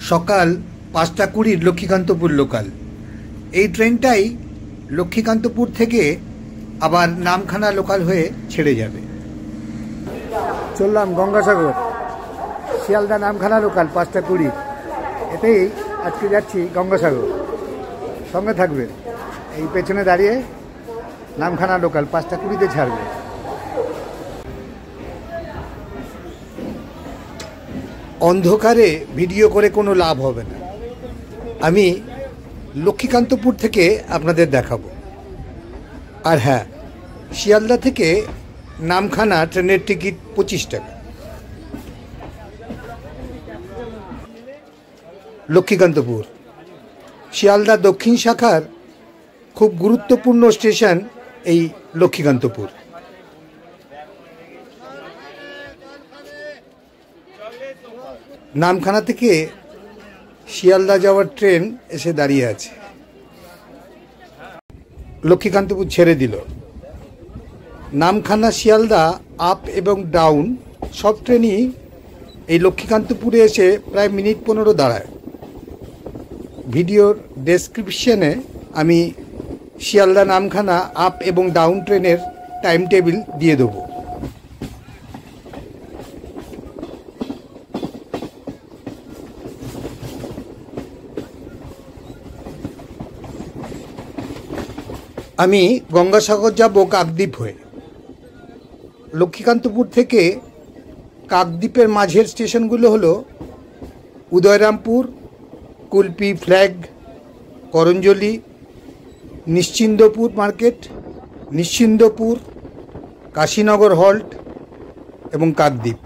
সকাল ৫টা ২০ লক্ষ্মীকান্তপুর লোকাল। এই ট্রেনটাই লক্ষ্মীকান্তপুর থেকে আবার নামখানা লোকাল হয়ে ছেড়ে যাবে। চললাম গঙ্গাসাগর, শিয়ালদা নামখানা লোকাল ৫টা ২০। এতেই আজকে যাচ্ছি গঙ্গাসাগর, সঙ্গে থাকবে। এই পেছনে দাঁড়িয়ে নামখানা লোকাল ৫টা ২০-তে ছাড়বে। অন্ধকারে ভিডিও করে কোনো লাভ হবে না, আমি লক্ষ্মীকান্তপুর থেকে আপনাদের দেখাবো। আর হ্যাঁ, শিয়ালদা থেকে নামখানা ট্রেনের টিকিট ২৫ টাকা। লক্ষ্মীকান্তপুর শিয়ালদা দক্ষিণ শাখার খুব গুরুত্বপূর্ণ স্টেশন এই লক্ষ্মীকান্তপুর। নামখানা থেকে শিয়ালদা যাওয়ার ট্রেন এসে দাঁড়িয়ে আছে। লক্ষ্মীকান্তপুর ছেড়ে দিল। নামখানা শিয়ালদা আপ এবং ডাউন সব ট্রেনই এই লক্ষ্মীকান্তপুরে এসে প্রায় মিনিট ১৫ দাঁড়ায়। ভিডিওর ডেসক্রিপশনে আমি শিয়ালদা নামখানা আপ এবং ডাউন ট্রেনের টাইম টেবিল দিয়ে দেবো। আমি গঙ্গাসাগর যাব কাকদ্বীপ হয়ে। লক্ষ্মীকান্তপুর থেকে কাকদ্বীপের মাঝের স্টেশনগুলো হলো Udayrampur, Kulpi flag, Karanjali, Nischindapur market, Nischindapur, Kashinagar halt এবং কাকদ্বীপ।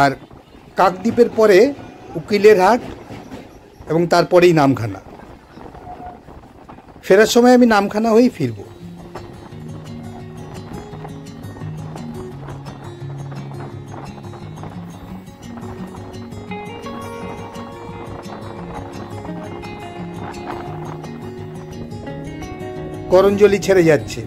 আর কাকদ্বীপের পরে উকিলের হাট এবং তারপরেই নামখানা। ফেরার সময় আমি নামখানা হয়েই ফিরব। করঞ্জলি ছেড়ে যাচ্ছে।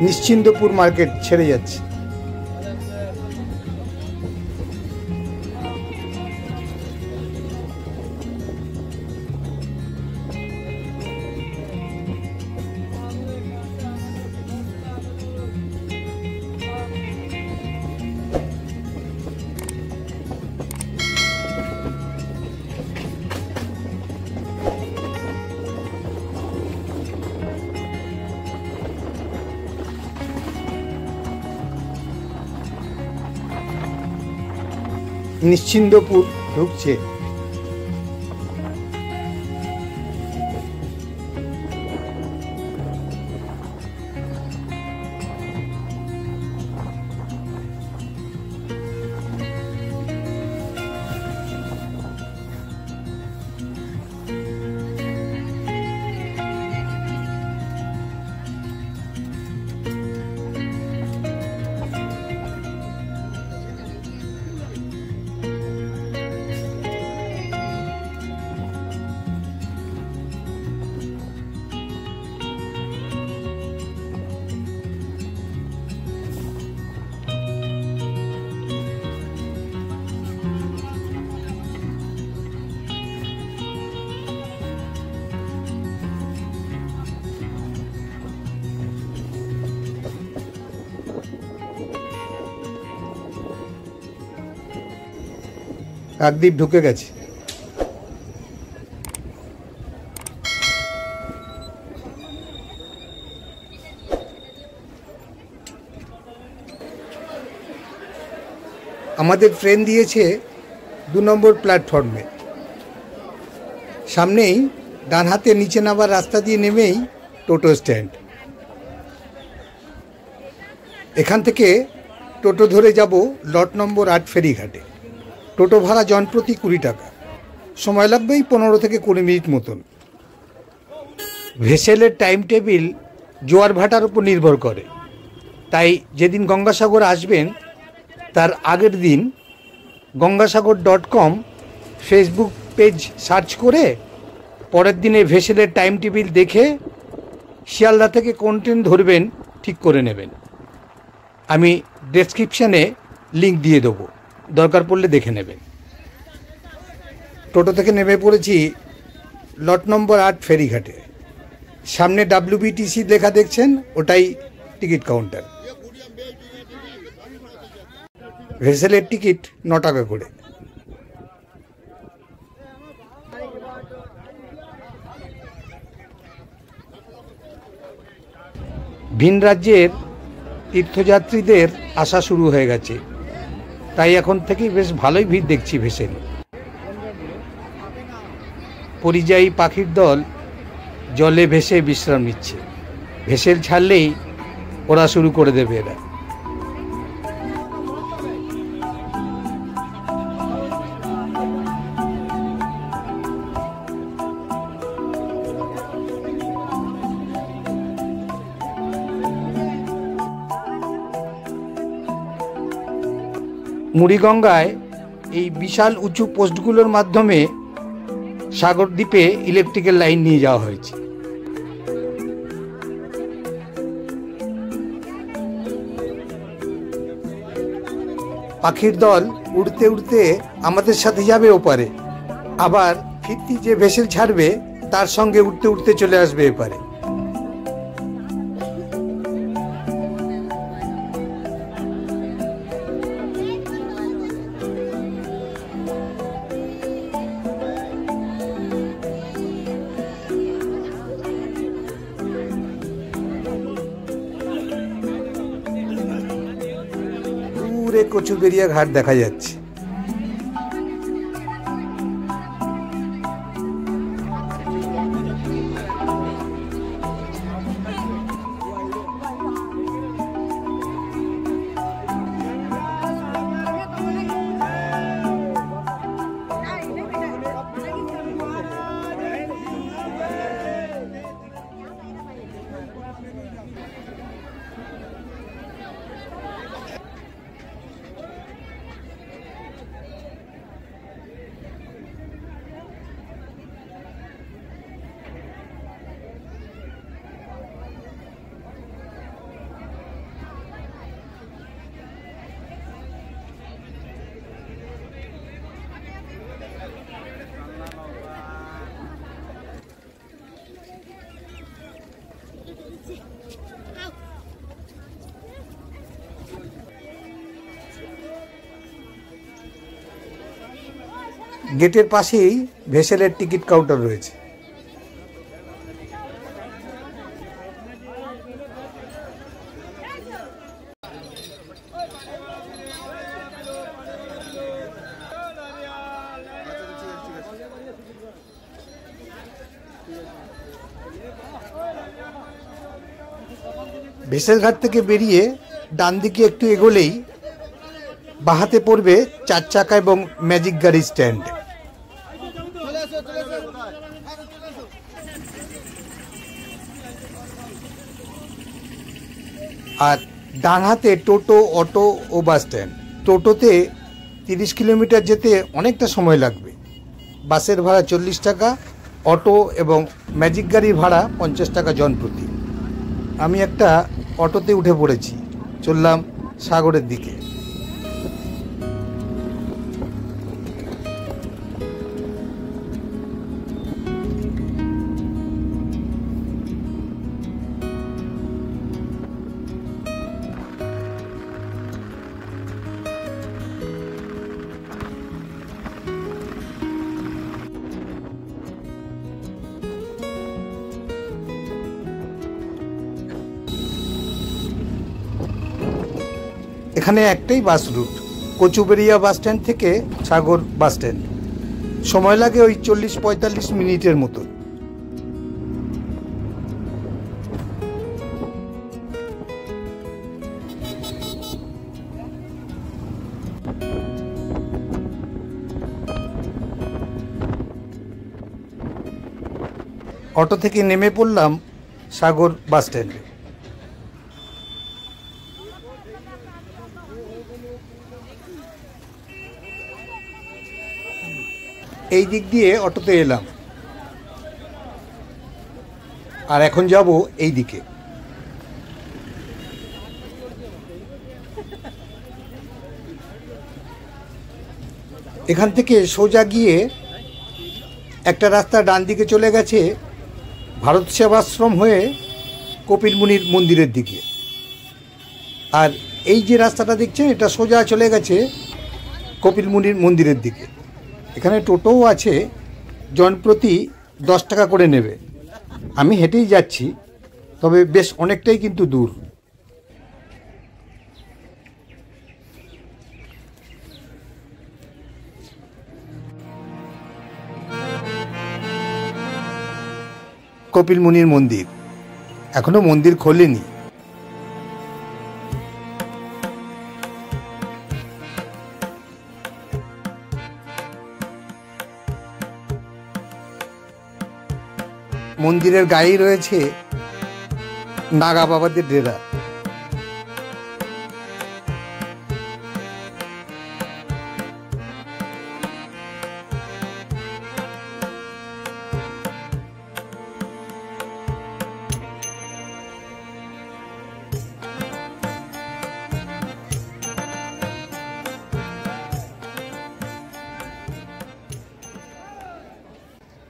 নিশ্চিন্দপুর মার্কেট ছেড়ে যাচ্ছে। নিশ্চিন্দপুর ঢুকছে। কাকদ্বীপ ঢুকে গেছে। আমাদের ট্রেন দিয়েছে ২ নম্বর প্ল্যাটফর্মে। সামনেই ডান হাতে নিচে নামার রাস্তা দিয়ে নেমেই টোটো স্ট্যান্ড। এখান থেকে টোটো ধরে যাব লট নম্বর 8 ফেরিঘাটে। টোটো ভাড়া জনপ্রতি 20 টাকা। সময় লাগবে 15 থেকে 20 মিনিট মতন। ভেসেলের টাইম টেবিল জোয়ার ভাটার উপর নির্ভর করে, তাই যেদিন গঙ্গাসাগর আসবেন তার আগের দিন gangasagar.com ফেসবুক পেজ সার্চ করে পরের দিনে ভেসেলের টাইম টেবিল দেখে শিয়ালদা থেকে কোন ট্রেন ধরবেন ঠিক করে নেবেন। আমি ডেসক্রিপশানে লিঙ্ক দিয়ে দেবো, দরকার পড়লে দেখে নেবেন। টোটো থেকে নেমে পড়েছি লট নম্বর 8 ফেরিঘাটে। সামনে WBTC লেখা দেখছেন, ওটাই টিকিট কাউন্টার। ভেসেলের টিকিট 9 টাকা করে। ভিন রাজ্যের তীর্থযাত্রীদের আসা শুরু হয়ে গেছে, তাই এখন থেকেই বেশ ভালোই ভিড় দেখছি ভেসেলে। পরিযায়ী পাখির দল জলে ভেসে বিশ্রাম নিচ্ছে। ভেসেল ছাড়লেই ওরা শুরু করে দেবে এরা। মুড়িগঙ্গায় এই বিশাল উঁচু পোস্টগুলোর মাধ্যমে সাগর দ্বীপে ইলেকট্রিক্যাল লাইন নিয়ে যাওয়া হয়েছে। পাখির দল উড়তে উড়তে আমাদের সাথে যাবে ওপারে, আবার ফিরতি যে ভেসেল ছাড়বে তার সঙ্গে উড়তে উড়তে চলে আসবে এপারে। দূরে কচুবেড়িয়া ঘাট দেখা যাচ্ছে। গেটের পাশেই ভেসেলের টিকিট কাউন্টার রয়েছে। ভেসেলঘাট থেকে বেরিয়ে ডান দিকে একটু এগোলেই বাহাতে পড়বে 4 চাকা এবং ম্যাজিক গাড়ি স্ট্যান্ড। আর ডান হাতে টোটো, অটো ও বাস স্ট্যান্ড। টোটোতে 30 কিলোমিটার যেতে অনেকটা সময় লাগবে। বাসের ভাড়া 40 টাকা, অটো এবং ম্যাজিক গাড়ির ভাড়া 50 টাকা জনপ্রতি। আমি একটা অটোতে উঠে পড়েছি, চললাম সাগরের দিকে। এখানে একটাই bus route, Kachuberia bus stand থেকে সাগর বাস স্ট্যান্ড। সময় লাগে ওই 40-45 মিনিটের মতো। অটো থেকে নেমে পড়লাম সাগর বাস স্ট্যান্ডে। এই দিক দিয়ে অটোতে এলাম, আর এখন যাব এই দিকে। এখান থেকে সোজা গিয়ে একটা রাস্তা ডান দিকে চলে গেছে ভারত সেবাশ্রম হয়ে কপিল মুনির মন্দিরের দিকে, আর এই যে রাস্তাটা দেখছেন এটা সোজা চলে গেছে কপিল মুনির মন্দিরের দিকে। এখানে টোটোও আছে, জনপ্রতি 10 টাকা করে নেবে। আমি হেঁটেই যাচ্ছি, তবে বেশ অনেকটাই কিন্তু দূর। কপিল মুনির মন্দির এখনো মন্দির খোলেনি। মন্দিরের গায়েই রয়েছে নাগা বাবাদের ডেরা।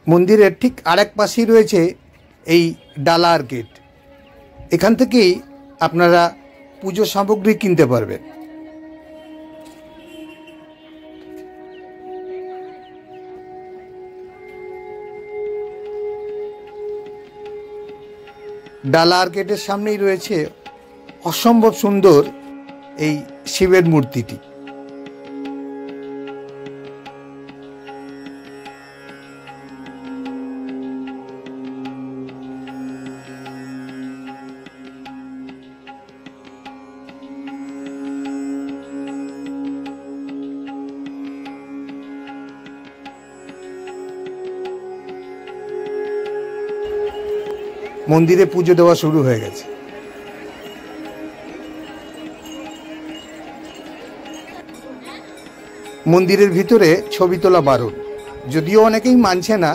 মন্দিরের ঠিক আরেক পাশেই রয়েছে এই ডালার গেট। এখান থেকেই আপনারা পুজো সামগ্রী কিনতে পারবেন। ডালার গেটের সামনেই রয়েছে অসম্ভব সুন্দর এই শিবের মূর্তিটি। মন্দিরে পুজো দেওয়া শুরু হয়ে গেছে। মন্দিরের ভিতরে ছবি তোলা বারণ, যদিও অনেকেই মানছে না।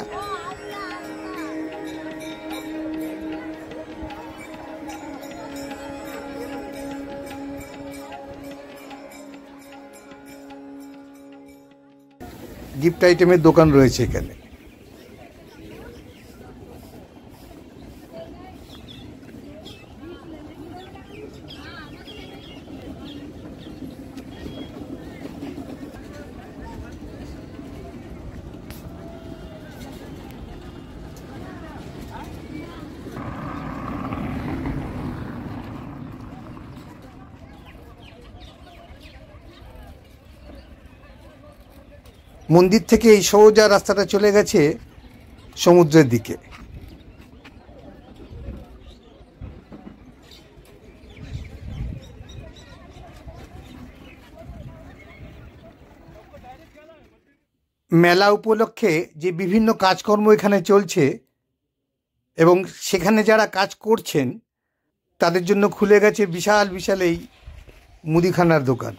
গিফট আইটেমের দোকান রয়েছে এখানে। মন্দির থেকে এই সোজা রাস্তাটা চলে গেছে সমুদ্রের দিকে। মেলা উপলক্ষে যে বিভিন্ন কাজকর্ম এখানে চলছে এবং সেখানে যারা কাজ করছেন তাদের জন্য খুলে গেছে বিশাল বিশাল এই মুদিখানার দোকান।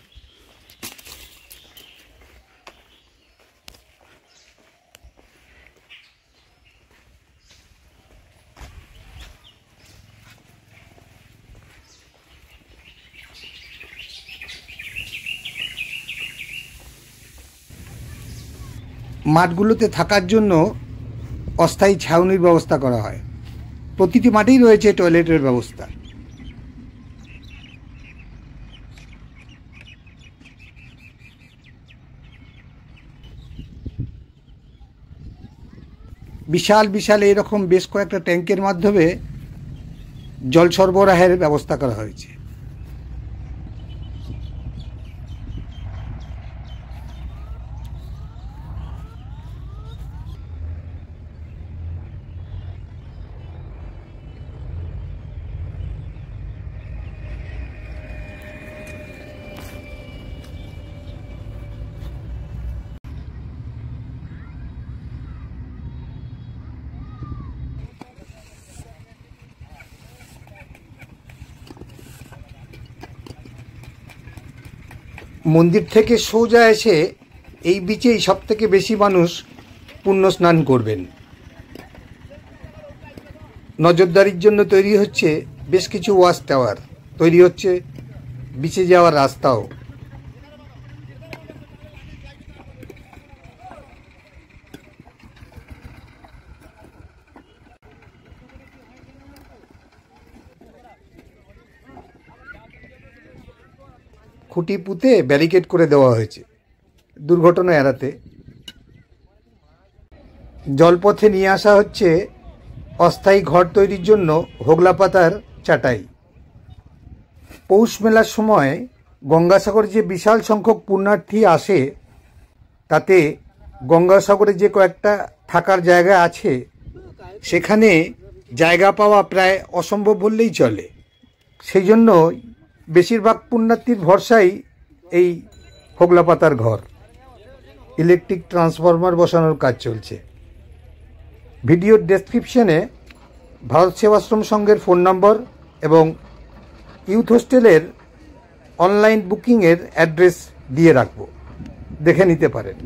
মাঠগুলোতে থাকার জন্য অস্থায়ী ছাউনির ব্যবস্থা করা হয়। প্রতিটি মাঠেই রয়েছে টয়লেটের ব্যবস্থা। বিশাল বিশাল এরকম বেশ কয়েকটা ট্যাঙ্কের মাধ্যমে জল সরবরাহের ব্যবস্থা করা হয়েছে। মন্দির থেকে সোজা এসে এই বিচেই সবথেকে বেশি মানুষ পুণ্য স্নান করবেন। নজরদারির জন্য তৈরি হচ্ছে বেশ কিছু ওয়াচ টাওয়ার, তৈরি হচ্ছে বিচে যাওয়ার রাস্তাও। খুঁটি পুঁতে ব্যারিকেড করে দেওয়া হয়েছে দুর্ঘটনা এড়াতে। জলপথে নিয়ে আসা হচ্ছে অস্থায়ী ঘর তৈরির জন্য হোগলা পাতার চাটাই। পৌষ মেলার সময় গঙ্গাসাগরে যে বিশাল সংখ্যক পুণ্যার্থী আসে, তাতে গঙ্গাসাগরে যে কয়েকটা থাকার জায়গা আছে সেখানে জায়গা পাওয়া প্রায় অসম্ভব বললেই চলে। সেই জন্য বেশিরভাগ পুণ্যার্থীর ভরসাই এই হোগলা পাতার ঘর। ইলেকট্রিক ট্রান্সফরমার বসানোর কাজ চলছে। ভিডিওর ডেসক্রিপশনে ভারত সেবাশ্রম সংঘের ফোন নম্বর এবং ইউথ হোস্টেলের অনলাইন বুকিংয়ের অ্যাড্রেস দিয়ে রাখব, দেখে নিতে পারেন।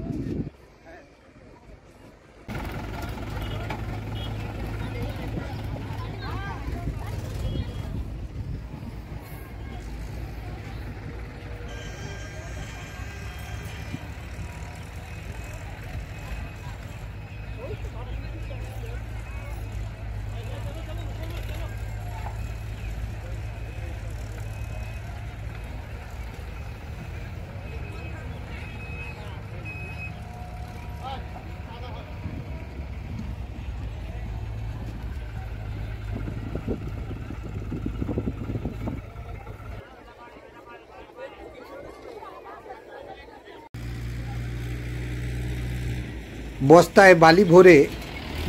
বস্তায় বালি ভরে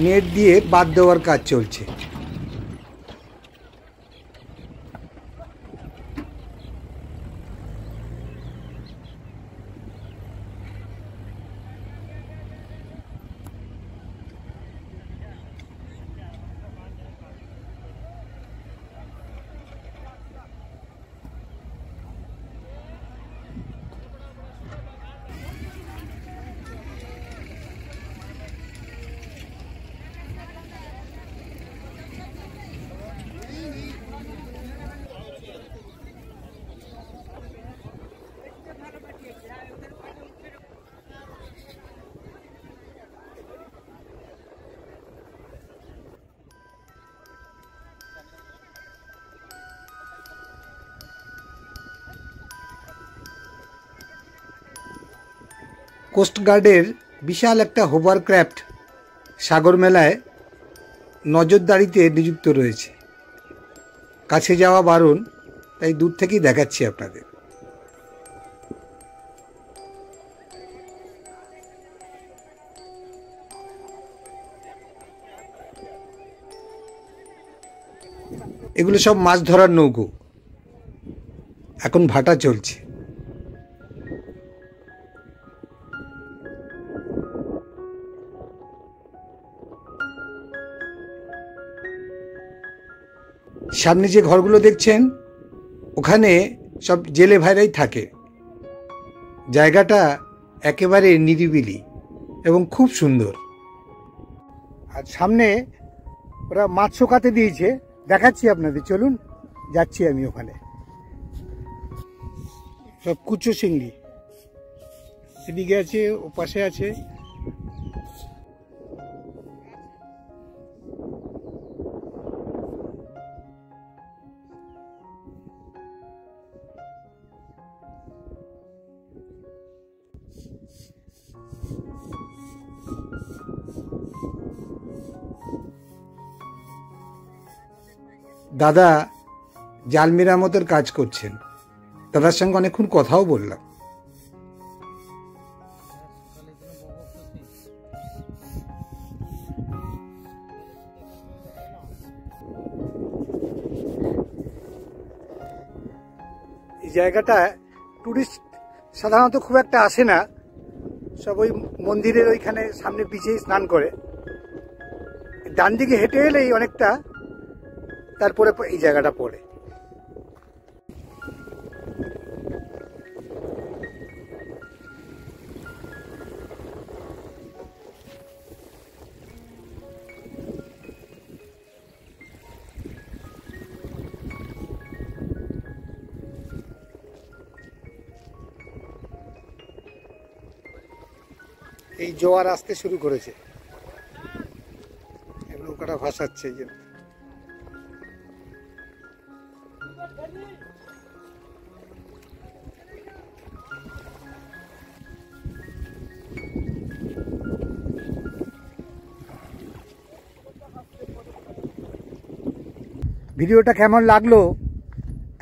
নেট দিয়ে বাঁধ দেওয়ার কাজ চলছে। কোস্টগার্ডের বিশাল একটা হোভারক্রাফট সাগর মেলায় নজরদারিতে নিযুক্ত রয়েছে। কাছে যাওয়া বারণ, তাই দূর থেকেই দেখাচ্ছি আপনাদের। এগুলো সব মাছ ধরার নৌকো, এখন ভাটা চলছে। সামনে যে ঘরগুলো দেখছেন ওখানে সব জেলে ভাইরাই থাকে। জায়গাটা একেবারে নিরিবিলি এবং খুব সুন্দর। আর সামনে ওরা মাছ শুকাতে দিয়েছে, দেখাচ্ছি আপনাদের, চলুন যাচ্ছি আমি ওখানে। সব কুচো চিংড়ি এদিকে আছে, ও পাশে আছে। দাদা জাল মেরামতের কাজ করছেন, দাদার সঙ্গে অনেকক্ষণ কথাও বললাম। এই জায়গাটা টুরিস্ট সাধারণত খুব একটা আসে না, সব ওই মন্দিরের ওইখানে সামনে বিচেই স্নান করে। ডান দিকে হেঁটে এলেই অনেকটা, তারপরে এই জায়গাটা পড়ে। এই জোয়ার আসতে শুরু করেছে, নৌকাটা ভাসাচ্ছে এই জন্য। ভিডিওটা কেমন লাগলো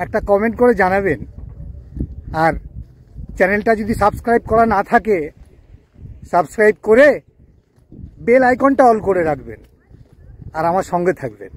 একটা কমেন্ট করে জানাবেন, আর চ্যানেলটা যদি সাবস্ক্রাইব করা না থাকে সাবস্ক্রাইব করে বেল আইকনটা অল করে রাখবেন আর আমার সঙ্গে থাকবেন।